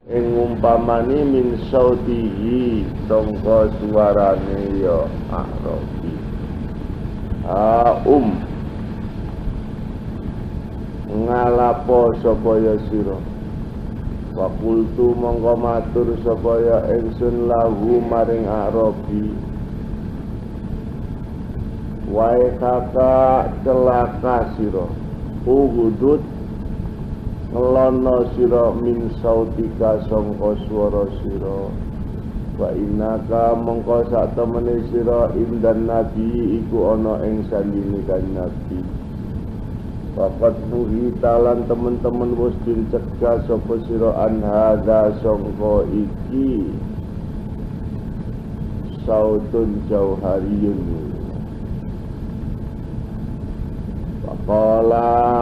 ing umpamani min sautihi sangka suarane ya Arabi ngalapo sapa ya sira wa qultu mongko matur sapa ya ingsun lahu maring Arabi wae kakak celaka sira ugudut ngelono sira min sautika sangka swara sira wa innaka mongko sak temene sira indan nabi iku ana ing sandine kan nabi waqat nuhi talan temen-temen wis dicegah sapa sira an hadza sangka iki sautun jauhariyun faqala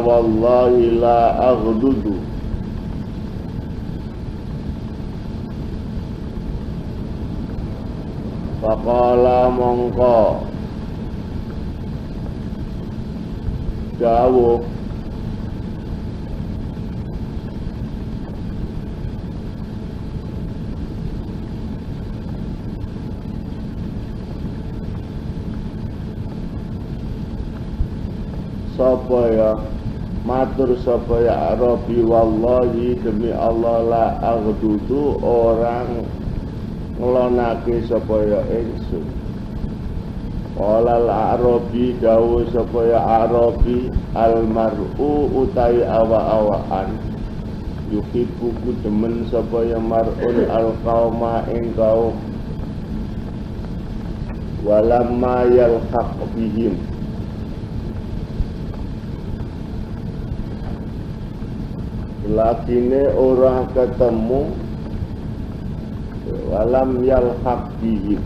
wallahi la aghdudu faqala mongko dawuh sapa ya matur sapa ya Arabi wallahi demi Allah la aghdudu orang ngelonake sapa ya ingsun qala al-Arabi dawuh sapa ya Arabi al-mar'u utai awa-awaan yuhibbu demen sapa ya mar'un al-qauma ing kaum walamma yalhaq bihim lakine orang ketemu walam yalhaq bihim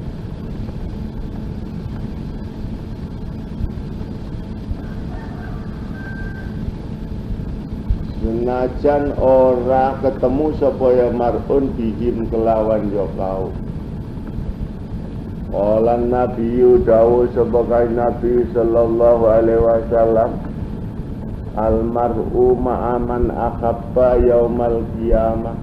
senajan ora ketemu sapa ya mar'un bihim kelawan ya kaum qala nabiyyu dawuh sapa Nabi sallallahu alaihi wasallam almar'u ma'aman akhabba yaumal qiyamah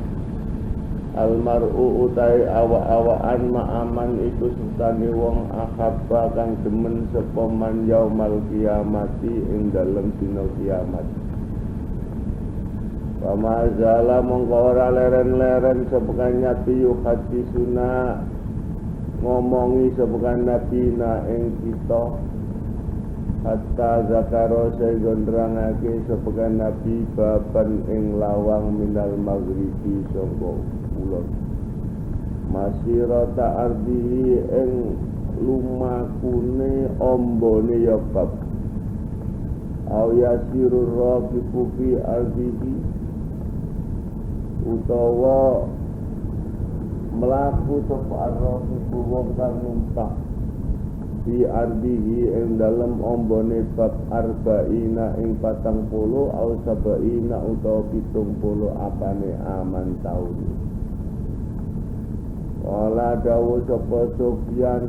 almar'u utai awa-awaan ma'aman iku sertane wong akhabba kang demen sapa man yaumal qiyamati ing dalem dina kiamat pamazala mongko ora leren-leren sapa Nabi yuhadisuna ngomongi sapa Nabi na ing kita hatta zakaro saygondrangake sapa Nabi baban ing lawang minal maghribi sangka kulon masirata ardihi ing lumakune ombone ya bab au yasirur raqibu fi ardihi utawa mlaku sapa raqibu wong kang numpak di ardihi ing dalem ombone bab arba'ina ing 40 au sab'ina utawa 70 apane aman taun. Wala dawu sapa Sufyan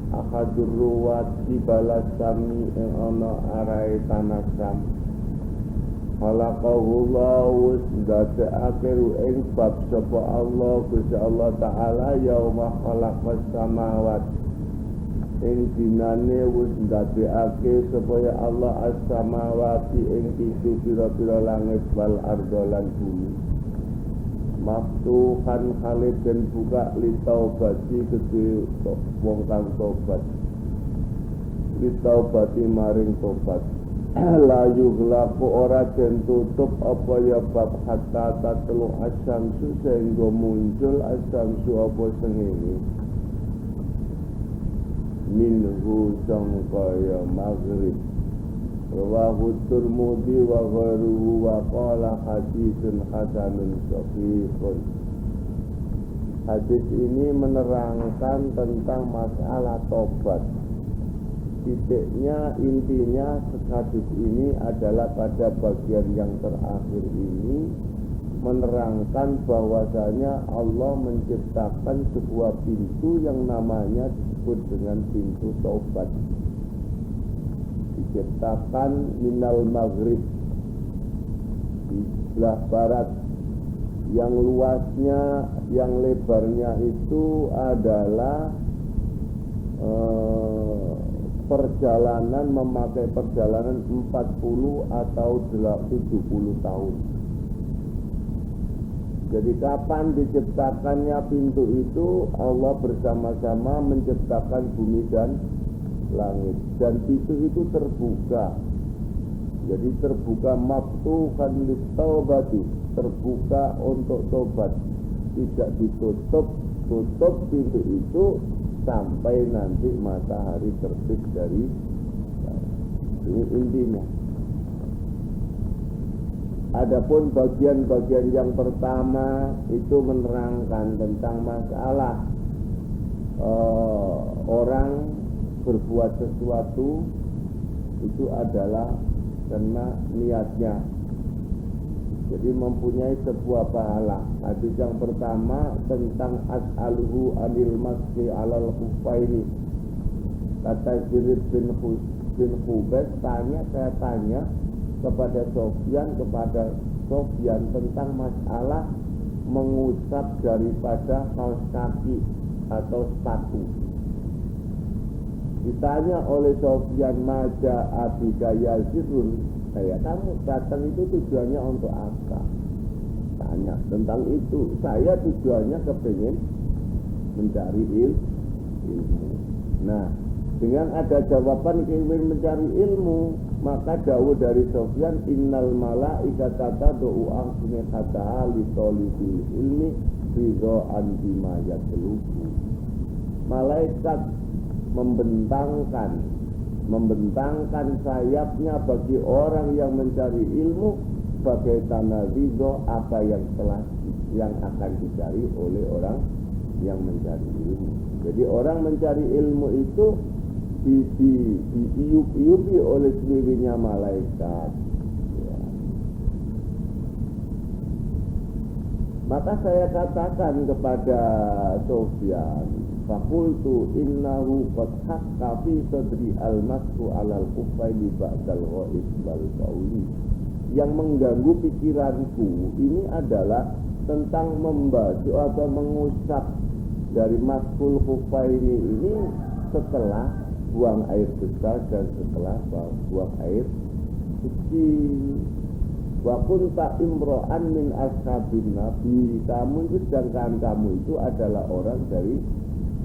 ahadur ruwat di balas sami ing ana arahe tanah Sam. Khalaqahullahu dadekake ing bab sapa Allah Gusti Allah taala yauma khalaqas samawati ing dinane wis ndadekake supaya Allah as-samawati ing pitu pira-pira langit wal ardo lan bumi maftuhan khalid den buka li taubati kedhe wong kang tobat li taubati maring tobat la yughlaqu ora den tutup apa ya bab hatta tatlu asyamsu sehingga muncul asyamsu apa sengene minhu sangkaya maghrib rawahu Tirmidzi wa ghairuhu wa qala haditsun hasanun sahihun. Hadis ini menerangkan tentang masalah tobat. Titiknya, intinya hadis ini adalah pada bagian yang terakhir ini menerangkan bahwasanya Allah menciptakan sebuah pintu yang namanya disebut dengan pintu taubat. diciptakan minal maghrib, di sebelah barat, yang luasnya, yang lebarnya itu adalah perjalanan, memakai perjalanan 40 atau 70 tahun. Jadi kapan diciptakannya pintu itu? Allah bersama-sama menciptakan bumi dan langit, dan pintu itu terbuka. Jadi terbuka, maftuhan lit-taubati, terbuka untuk tobat, tidak ditutup. Tutup pintu itu sampai nanti matahari terbit dari, ini intinya. Adapun bagian-bagian yang pertama itu menerangkan tentang masalah orang berbuat sesuatu itu adalah karena niatnya, jadi mempunyai sebuah pahala. Hadis yang pertama tentang as'aluhu anil masjid alal khuffaini, kata Jirid bin Khubais, saya tanya kepada Sofyan tentang masalah mengusap daripada kaos kaki atau sepatu. Ditanya oleh Sofyan, maja abika yazirun, kamu datang itu tujuannya untuk apa? Tanya tentang itu. Saya tujuannya kepingin mencari ilmu. Nah, dengan ada jawaban ingin mencari ilmu, maka dawuh dari Sofyan, innal malaikata tad'u ahsinataha li talibil ilmi ridhaan bima yatlubu. Malaikat membentangkan sayapnya bagi orang yang mencari ilmu sebagai tanda ridho apa yang akan dicari oleh orang yang mencari ilmu. Jadi orang mencari ilmu itu diiup-iupi oleh sendirinya malaikat. Ya. Maka saya katakan kepada Sofyan, faqultu innahu qad haqqa fi sadri al-masku 'alal khuffaini ba'dal ghaib wal qauli. Yang mengganggu pikiranku ini adalah tentang membasuh atau mengusap dari maskul khuffaini ini setelah buang air besar dan setelah buang air kecil. Wa kunta imro'an min ashabin nabi, kamu itu, sedangkan kamu itu adalah orang dari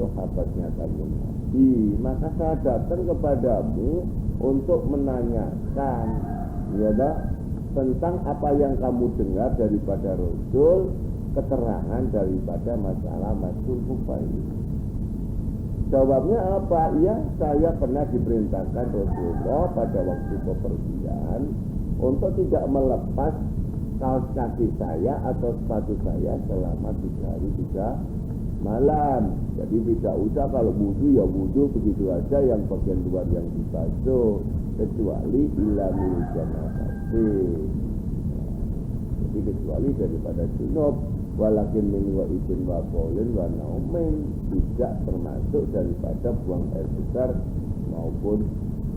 sahabatnya kamu Nabi. Maka saya datang kepadamu untuk menanyakan, ya dah, tentang apa yang kamu dengar daripada Rasul, keterangan daripada masalah masul khuffaini. Jawabnya apa? Ya, saya pernah diperintahkan Rasulullah pada waktu bepergian untuk tidak melepas kaos kaki saya atau sepatu saya selama 3 hari 3 malam. Jadi tidak usah kalau wudu ya wudu begitu aja, yang bagian luar yang dibasuh, kecuali ilamil janabati. Jadi kecuali daripada junub, walakin min wa izin wa qaulin wa naumin, tidak termasuk daripada buang air besar maupun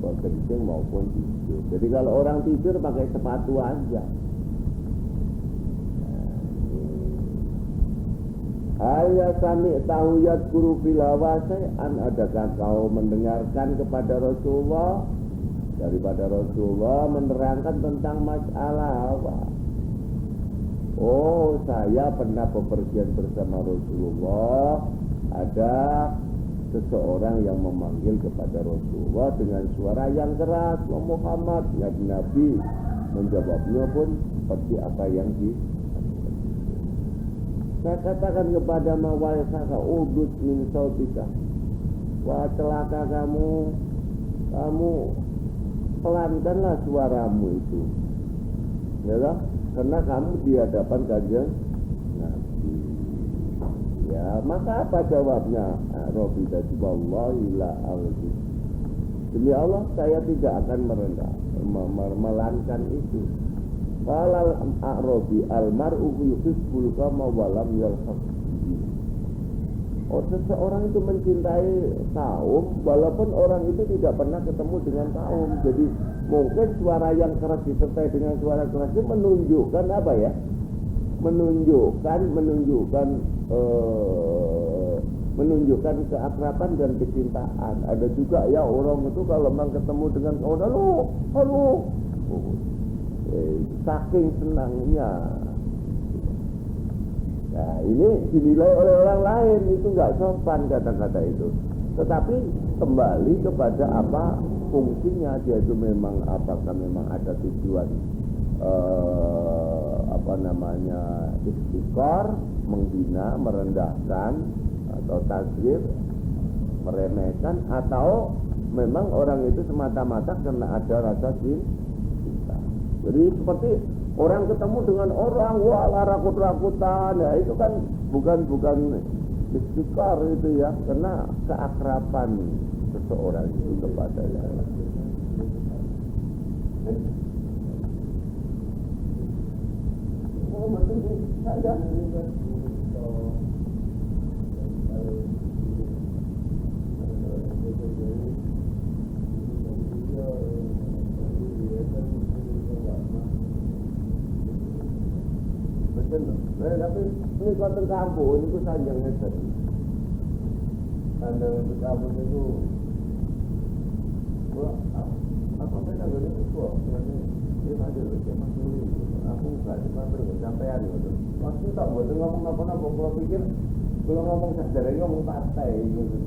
kencing maupun tidur. Jadi kalau orang tidur pakai sepatu aja. Ayah sami tahu yat guru filawasai'an, adakah kau mendengarkan kepada Rasulullah, daripada Rasulullah menerangkan tentang masalah apa? Oh, saya pernah bepergian bersama Rasulullah. Ada seseorang yang memanggil kepada Rasulullah dengan suara yang keras, Muhammad. Nabi menjawabnya pun seperti apa yang saya katakan kepada mawasaka udut min sautika, wah celaka kamu pelankanlah suaramu itu, ya lah, karena kamu di hadapan Kanjeng Nabi. Ya, maka apa jawabnya? Rabbi wallahi la alzi, demi Allah saya tidak akan melankan itu. Qalal a'rabi al-mar'u yuhibbul kama wa lam yalhaq. seseorang itu mencintai kaum walaupun orang itu tidak pernah ketemu dengan kaum. Jadi mungkin suara yang keras disertai dengan suara keras itu menunjukkan apa ya? Menunjukkan keakraban dan kecintaan. Ada juga ya orang itu kalau memang ketemu dengan orang, halo, saking senangnya. Nah, ini dinilai oleh orang lain itu nggak sopan kata-kata itu. Tetapi kembali kepada apa fungsinya dia itu memang apakah memang ada tujuan istikor, menghina, merendahkan atau tasghir, meremehkan, atau memang orang itu semata-mata karena ada rasa cinta. Jadi seperti orang ketemu dengan orang, wah rakut-rakutan, ya itu kan bukan istikor itu ya, karena keakraban seseorang itu kepada yang lain. Oh, maksud saya tapi ini konten kampung itu sanjang ngeten. Sanjang itu kampung itu, apa beda dengan itu? Ini masih aku nggak sempat berkesampaian gitu. Waktu tak boleh ngomong apa-apa, kalau pikir kalau ngomong sejarah ngomong partai gitu.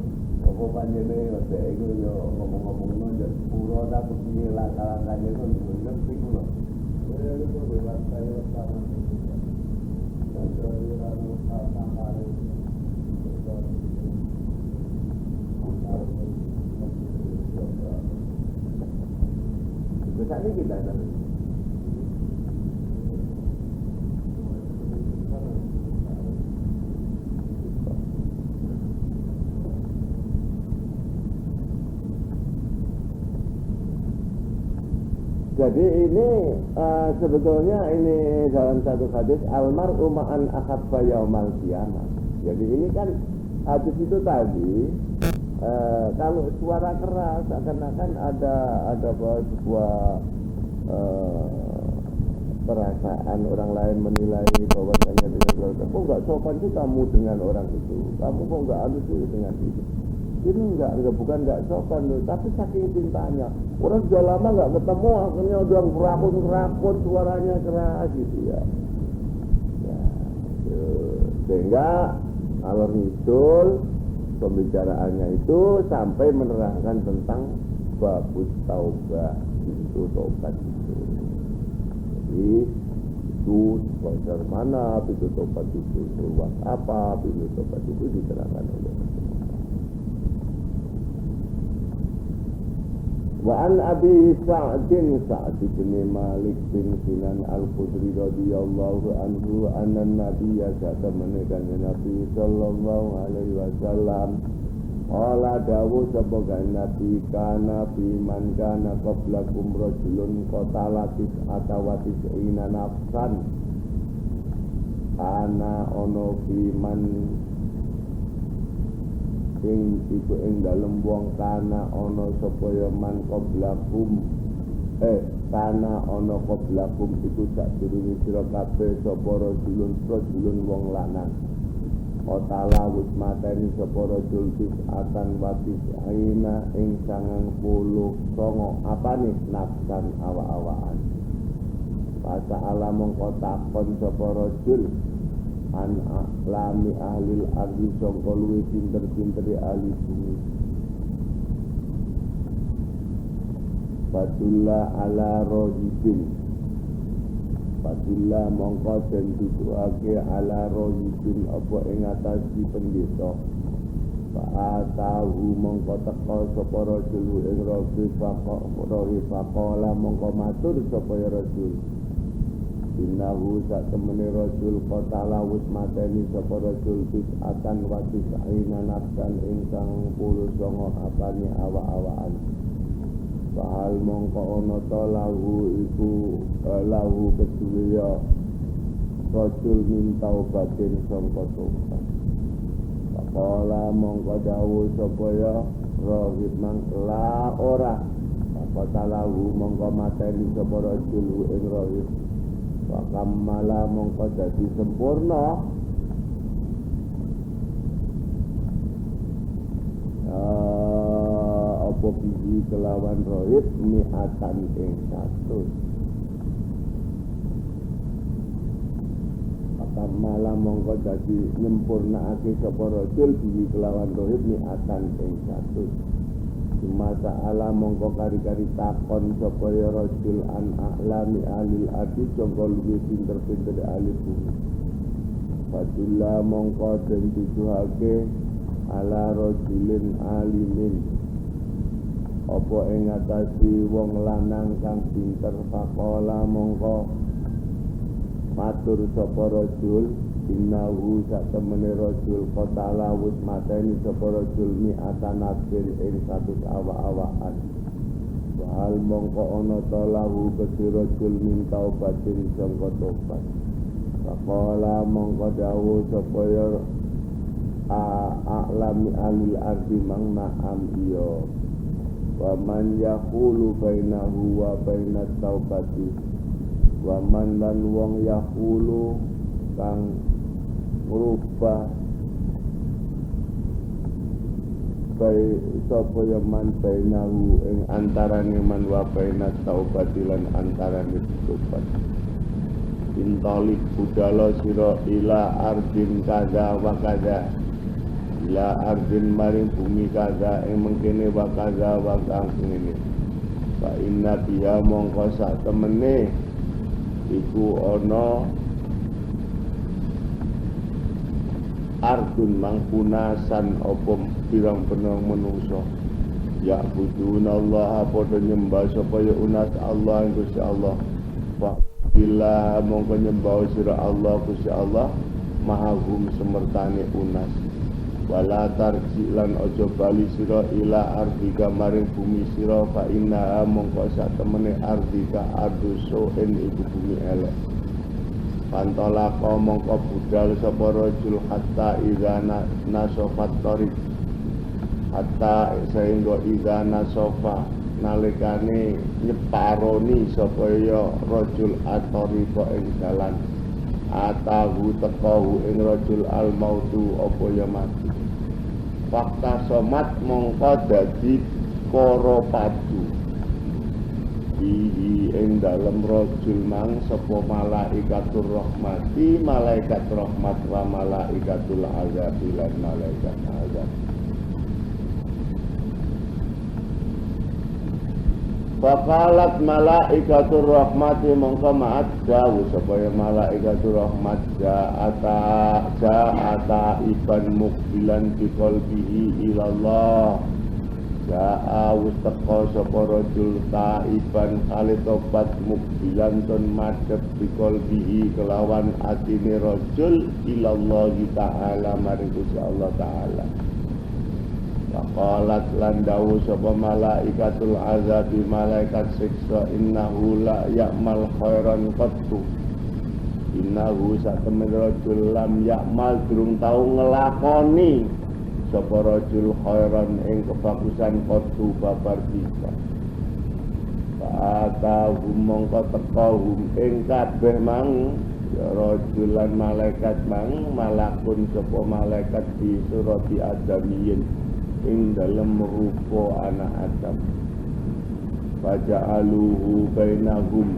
Apa panjene ode iku yo ngomong-ngomong nang pura ta kepiye lah kalangane itu ngerti ku lho. Ya itu bebas saya sama. Jadi lalu sampai besar ini kita tadi. Jadi ini sebetulnya ini dalam satu hadis almar'u ma'an ahabba yaumal qiyamah. Jadi ini kan hadis itu tadi kalau suara keras akan ada sebuah perasaan orang lain menilai bahwasanya dengan suara keras, kok nggak sopan sih kamu dengan orang itu, kamu kok nggak halus sih dengan itu. Ini bukan nggak sopan loh, tapi saking cintanya. Orang sudah lama nggak ketemu, akhirnya udah merakut suaranya keras gitu ya. Sehingga alur ngidul pembicaraannya itu sampai menerangkan tentang babus taubah, pintu tobat itu. Jadi itu sebentar mana pintu tobat itu, luas apa pintu tobat itu diterangkan oleh Wa an Abi Sa'din Sa'd bin Malik bin Sinan Al-Khudri radhiyallahu anhu anna Nabiya satamanakan Nabi sallallahu alaihi wasallam qala dawu sebagai Nabi kana fi man kana qablakum rajulun qatalatis atawatis ina nafsan ana ono fi man ing dalem wong kana ana supaya man qablakum kana ana qablakum iku sadurunge sira kabeh sapa rajulun wong lanang otala wis mateni sapa rajul atan watis aina ing 99 apane nafsan awa-awaan Pasa ala mongko takon sapa rajul an lami ahli ardi sangka luwih pinter-pintere ahli bumi. Fatulla ala rojibin, fatulla mongko den tutuake ala rojibin apa ing atasi pendeta. Fa'atahu mongko teka sapa rajul ing rofi faqala mongko matur sapa rajul. Innahu sak temene rajul qatala wis mateni sapa rajul tis'atan wa tis'ina nafsan ing 99 apane awak-awakan. Fa'al mongko ana ta lahu iku lahu kesuwiya rajul min taubatin sangka tobat. Kala mongko dawuh sapa ya rahib mang la ora Fatalahu mongko mateni sapa rajul ing rahib wa kamala mongko dadi sempurna apa biji kelawan rahib mi'atan ing 100 malam mongko dadi nyempurnakake sapa rajul biji kelawan rahib mi'atan ing 100 Masa ala mongko kari-kari takon sapa ya rajul an a'lami alil adi sangka luwih pinter-pinter ahli bumi Fadullah mongko den tujuhake ala rajulin alimin apa ing ngatasi wong lanang kang pinter faqala mongko matur sapa rajul innahu sak temene rajul qatala wis mateni sapa rajul mi'atan nafsin ing 100 awak-awakan wal mongko ana ta lahu kedhi rajul min taubatin sangka tobat faqala mongko dawuh sapa ya a'lami alil ardi mang na'am iya wa man yaqulu bainahu wa bainat taubati wa man lan wong yaqulu kang rubah baik sapa ya man bainahu ing antarane man wa bainat taubati lan antarane tobat intalik budala sira ila ardin kaza wa kaza ila ardin maring bumi kaza ing mengkene wa kaza wa kang ngene fa inna biya mongko sak temene iku ana ardun mangpunasan apa pirang-pirang menungso ya budunallah padha nyembah sapa ya unas Allah Gusti Allah fa bila mongko nyembah sira Allah Gusti Allah mahagum semertane unas wala tarji lan aja bali sira ila ardika maring bumi sira fa inna mongko sak temene ardika arduso en iku bumi elek pantolako mongko budal sapa rajul hatta idza nasofat tariq hatta sehingga idza nasofa nalikane nyeparoni sapa ya rajul atariqa ing dalan atahu tekahu ing rajul al mautu apa ya mati fakta somat mongko dadi kara padu bihi ing dalem rajul mang sapa malaikatur rahmati malaikat rahmat wa malaikatul azab lan malaikat azab faqalat malaikatur rahmati mongko maat dawuh supaya malaikatur rahmat ja'ata iban mukbilan bi qalbihi ilallah ja'a wustaqo sapa rajul taiban kali tobat mukbilan ton madhep bi qalbihi kelawan atine rajul ilallah ta'ala maring Gusti Allah taala faqalat lan dawuh sapa malaikatul azabi malaikat siksa innahu la ya'mal khairan qattu innahu satemen rajul lam ya'mal durung tau ngelakoni sapa rajul khairan ing kebagusan qattu babar bisa ta'atahum mongko tekahum ing kabeh mang ya rajulan malaikat mang malakun sapa malaikat di surati adamiyin ing dalam rupa anak Adam faja'aluhu bainahum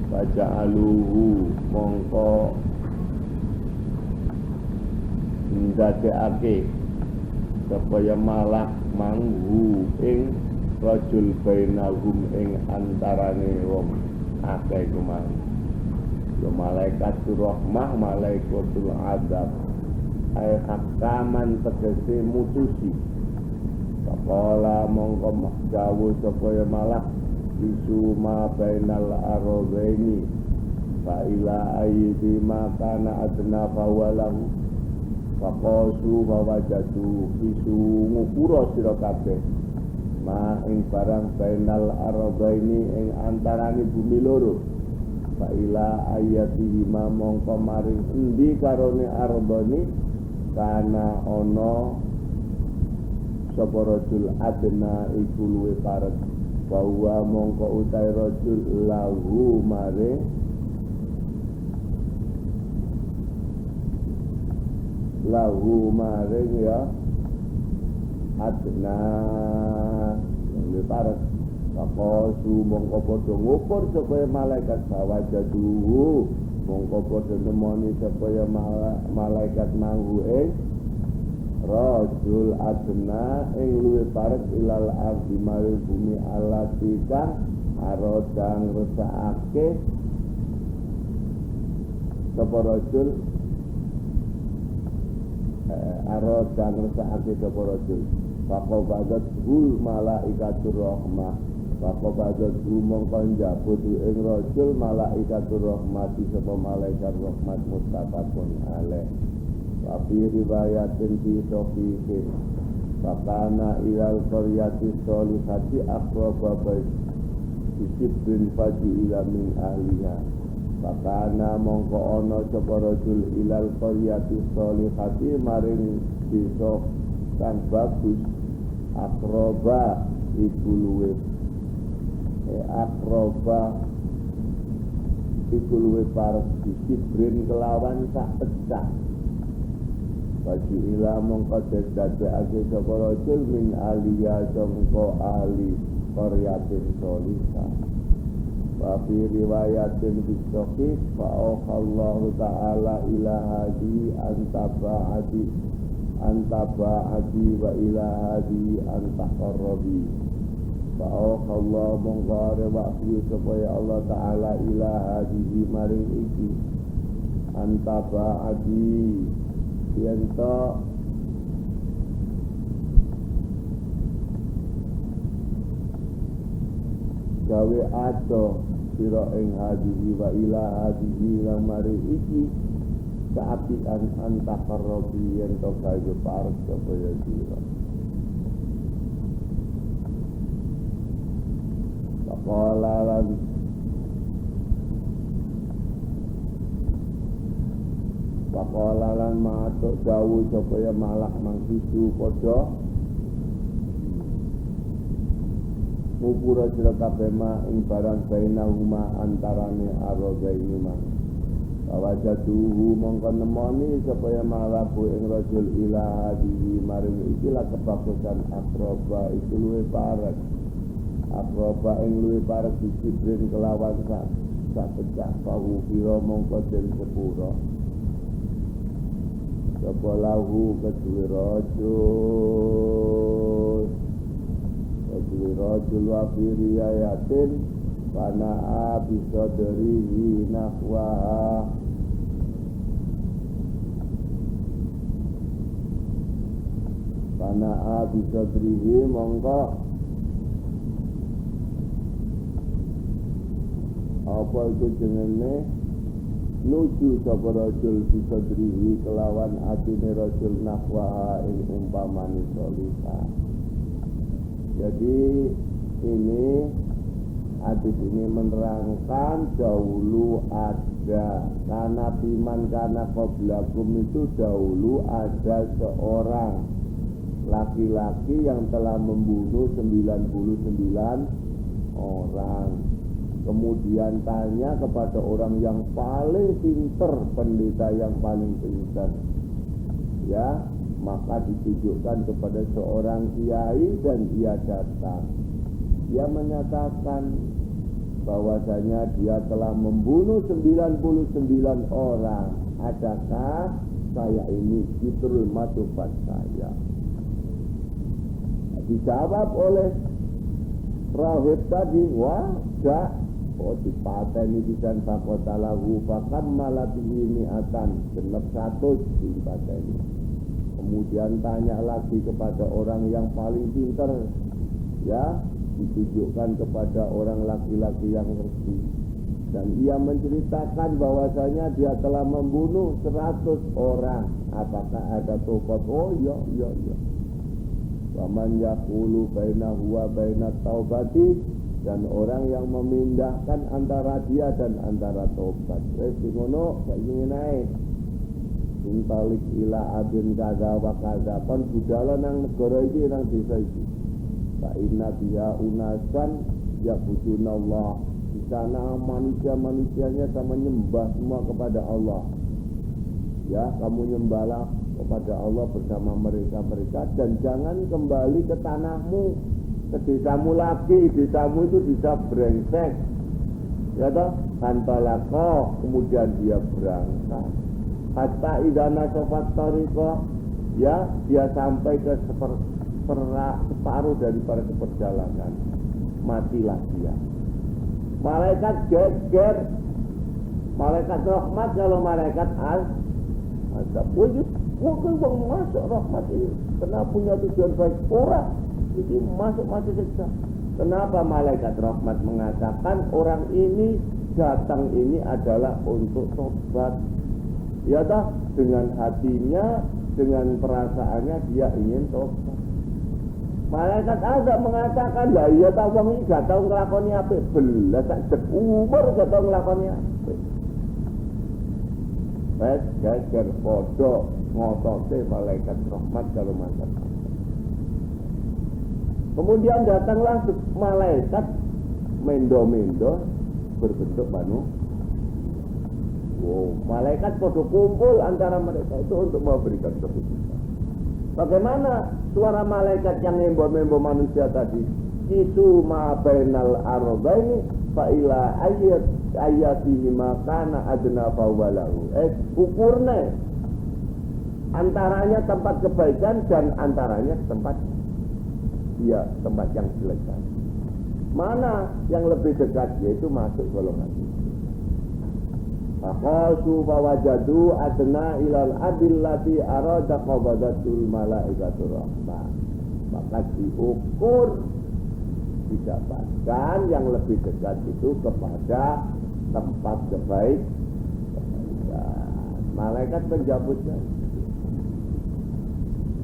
faja'aluhu mongko ndadekake supaya malak manghu ing rajul bainahum ing antarane wong akeh kumang ya malaikatur rahmah malaikatul azab ay hakaman tegese mutusi faqala mongko dawuh supaya malak isu ma bainal ardaini fa ila ayyidi ma kana adna fawalahu faqasu wajadu isu ngukura sira kabeh ma ing barang bainal ardaini ing antarane bumi loro fa ila ayyatihi ma mongko maring endi karone ardani kana ono sapa rajul adna iku luwe parek bahwa mongko utai rajul lahu maring ya adna luwe parek Kaposu mongko padha ngukur supaya malaikat bawa jaduhu mongko padha nemoni supaya malaikat manggu rajul adna ing luwih parek ilal ardi maring bumi alatika arodang resakake sapa rajul arodang resakake sapa rajul faqabadat hul malaikatur rahmah faqabadat hul mongko njabut ing rajul malaikatur rahmah sapa malaikat rahmat mustaqapun alaih Wafi riwayatin fi sofiqin Fakana ilal qaryati solihati akraba Bisibrin faji ila min ahliha Fakana mongko ono sapa rajul ilal qaryati solihati maring desa kang bagus akraba iku luwih parek Bisibrin kelawan sak pecah Bagi ila mongko dadekake sapa rajul min aliya sangka ahli qaryatin solihah. Wa fi riwayatin bisahih fa Allah taala ila hadi antaba'ati wa ila hadi antaqarrabi. Fa Allah mongko rewakti supaya Allah taala ila hadi maring iki antaba'ati Yanto gawe ato sira ing hadihi wa ila hadihi lan mari iki kaapian antaqarrabi yanto gawe parek supaya sira Pakola lan matuk dawuh supaya malak mangsisu padha ngupura sira kabeh ing barang bainahuma antarane aradaini mang wajatuhu mongko nemoni supaya malaku ing rajul ila hadihi maring ikilah kebagusan akroba iku luwih parek akroba ing luwih parek disiprin kelawan sak pecah pawu pira mongko den sepura Sebalahu kedua rajul wafiri ayatin Pana'a bisadrihi nahwaha Pana'a bisadrihi mongko apa itu jenenge nuju sapa rajul bisadrihi kelawan atine rajul nahwaha ing umpamane solihah. Jadi ini hadis ini menerangkan dahulu ada karena piman karena qablakum itu dahulu ada seorang laki-laki yang telah membunuh 99 orang. Kemudian tanya kepada orang yang paling pinter, pendeta yang paling pinter. Ya, maka ditunjukkan kepada seorang kiai dan dia datang. Dia menyatakan bahwasanya dia telah membunuh 99 orang. Adakah saya ini fitrul matubat saya? Dijawab oleh rahib tadi, wah, enggak. Oh, dipateni pisan fakota lahu fakam malati ini akan genep 100 dipateni. Kemudian tanya lagi kepada orang yang paling pintar, ya, ditunjukkan kepada orang laki-laki yang ngerti. Dan ia menceritakan bahwasanya dia telah membunuh 100 orang. Apakah ada tobat? Oh, iya. Waman yaqulu bainahu wa bainat taubati, dan orang yang memindahkan antara dia dan antara tobat. Wis ngono kaya ngene ae. intalik ila abin kaza wa kaza kon budala nang negara iki nang desa iki. Fa inna biha unasan ya'buduna Allah. Di sana manusia-manusianya sama menyembah semua kepada Allah. Ya, kamu nyembahlah kepada Allah bersama mereka-mereka dan jangan kembali ke tanahmu, ke desamu lagi. Desamu itu bisa brengsek. Ya toh, kantolako, kemudian dia berangkat. Hatta idana sofat toriko, ya dia sampai ke separuh daripada perjalanan, matilah dia. Malaikat geger, malaikat rahmat kalau malaikat azab. Mungkin bang masuk rahmat ini, kenapa punya tujuan baik orang, jadi masuk siksa. Kenapa malaikat rahmat mengatakan orang ini datang ini adalah untuk tobat? Ya toh, dengan hatinya, dengan perasaannya dia ingin tobat. Malaikat azab mengatakan, lah iya tahu wong iki gak tau nglakoni apik, belas sak umur gak tau nglakoni apik. Wes geger padha ngotote malaikat rahmat kalau mantan. Kemudian datanglah malaikat mendo-mendo berbentuk manusia. Malaikat pada kumpul antara mereka itu untuk memberikan keputusan. Bagaimana suara malaikat yang membo-membo manusia tadi? Kisu ma bainal ardaini fa ila ayatihi ma kana adna fawalahu. Ukurnya antaranya tempat kebaikan dan antaranya tempat yang jelek. Mana yang lebih dekat, yaitu masuk golongan itu. Faqasu fawajadu adna ilal adillati arada qabadatul malaikatur rahmah. Maka diukur, didapatkan yang lebih dekat itu kepada tempat kebaikan. Malaikat penjabutnya.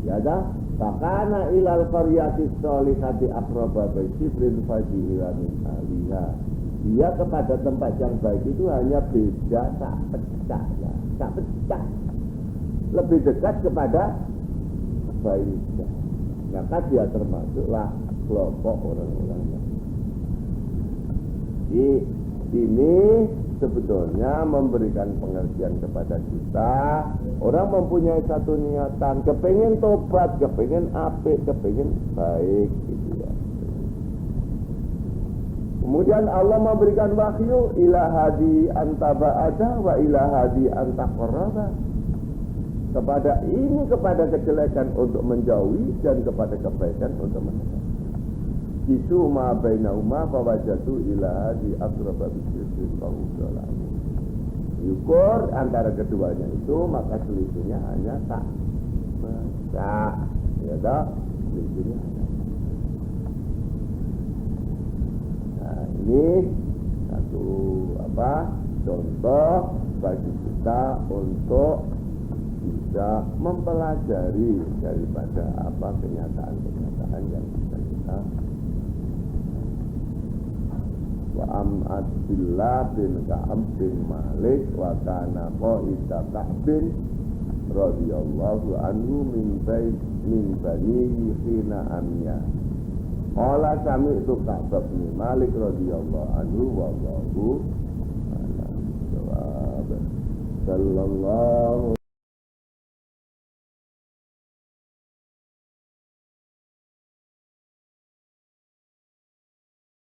Ya dah. Fakana ilal qaryati sholihati aqraba baitibrin fajila min aliha. Dia kepada tempat yang baik itu hanya beda tak pecah. Lebih dekat kepada kebaikan. Maka dia termasuklah kelompok orang-orang yang ini sebetulnya memberikan pengertian kepada kita. Orang mempunyai satu niatan, kepengen tobat, kepengen apik, kepengen baik gitu ya. Kemudian Allah memberikan wahyu ila hadi antaba'ada wa ila hadi antaqarraba. Kepada kejelekan untuk menjauhi dan kepada kebaikan untuk mendekati. Isu ma bainahuma fawajatu ila hadi aqraba bisyirkin qawdalah. Yukur antara keduanya itu, maka selisihnya hanya tak baca. Ya tak? Selisihnya hanya. Nah, ini satu contoh bagi kita untuk bisa mempelajari daripada kenyataan-kenyataan yang bisa kita. Wa Abdullah bin Ka'ab bin Malik wa kana qaida Ka'bin radhiyallahu anhu min bani hina amya. Qala sami'tu Ka'ab bin Malik radhiyallahu anhu wallahu a'lam. Sallallahu